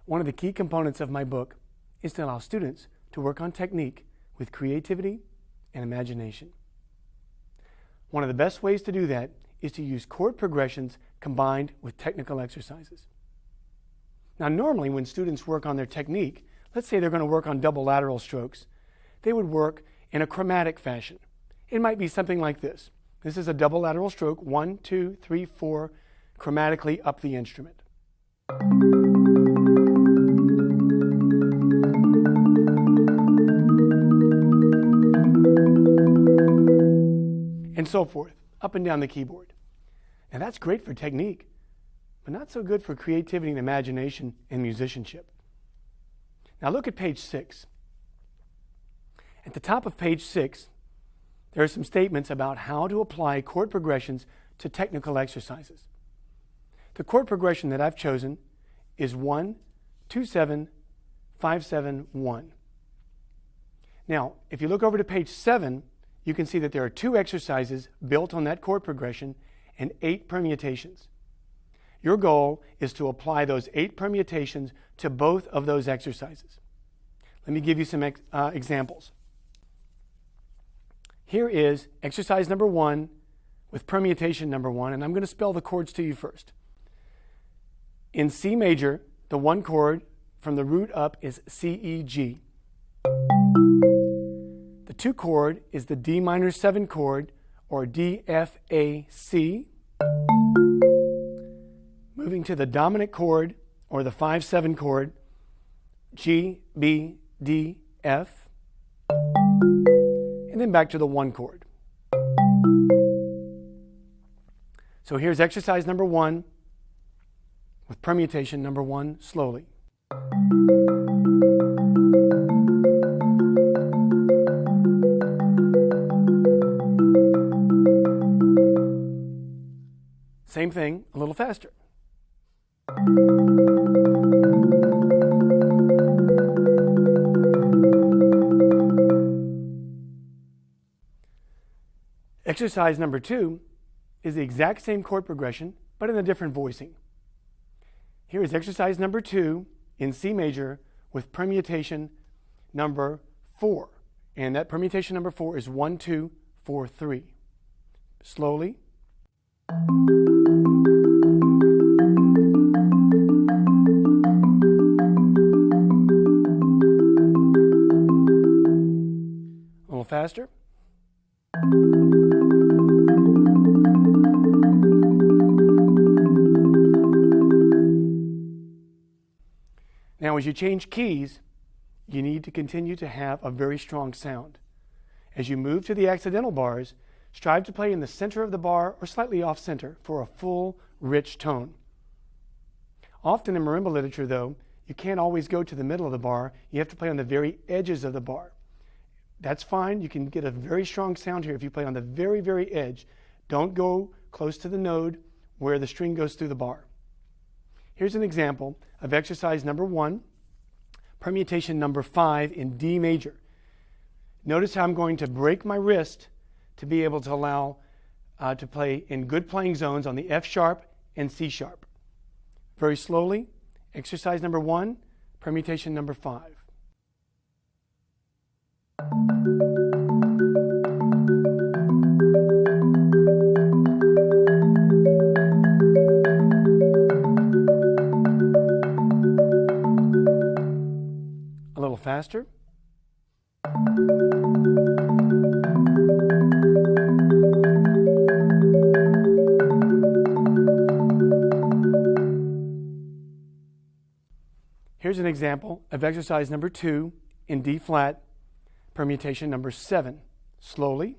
One of the key components of my book is to allow students to work on technique with creativity and imagination. One of the best ways to do that is to use chord progressions combined with technical exercises. Now, normally when students work on their technique, let's say they're going to work on double lateral strokes, they would work in a chromatic fashion. It might be something like this. This is a double lateral stroke, 1, 2, 3, 4, chromatically up the instrument. And so forth, up and down the keyboard. Now that's great for technique, but not so good for creativity and imagination and musicianship. Now look at page 6. At the top of page 6, there are some statements about how to apply chord progressions to technical exercises. The chord progression that I've chosen is 1, 2, 7, 5, 7, 1. Now, if you look over to page 7, you can see that there are 2 exercises built on that chord progression and 8 permutations. Your goal is to apply those 8 permutations to both of those exercises. Let me give you some examples. Here is exercise number 1 with permutation number 1, and I'm going to spell the chords to you first. In C major, the 1 chord from the root up is C, E, G. The 2 chord is the D minor 7 chord, or D, F, A, C. Moving to the dominant chord, or the 5-7 chord, G, B, D, F. And then back to the 1 chord. So here's exercise number 1 with permutation number 1 slowly. Same thing, a little faster. Exercise number 2 is the exact same chord progression, but in a different voicing. Here is exercise number 2 in C major with permutation number 4. And that permutation number 4 is 1, 2, 4, 3. Slowly. A little faster. Now, as you change keys, you need to continue to have a very strong sound. As you move to the accidental bars, strive to play in the center of the bar or slightly off center for a full, rich tone. Often in marimba literature, though, you can't always go to the middle of the bar. You have to play on the very edges of the bar. That's fine. You can get a very strong sound here if you play on the very, very edge. Don't go close to the node where the string goes through the bar. Here's an example of exercise number 1, permutation number 5 in D major. Notice how I'm going to break my wrist to be able to allow to play in good playing zones on the F sharp and C sharp. Very slowly, exercise number 1, permutation number 5. A little faster. Here's an example of exercise number 2 in D flat, permutation number 7. Slowly.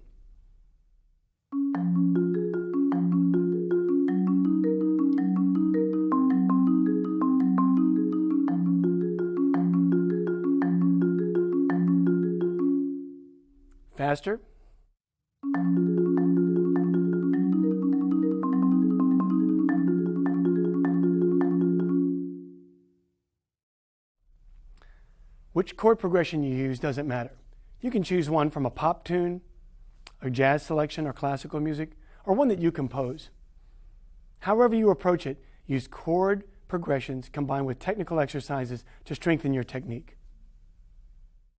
Faster. Which chord progression you use doesn't matter. You can choose one from a pop tune, a jazz selection or classical music, or one that you compose. However you approach it, use chord progressions combined with technical exercises to strengthen your technique.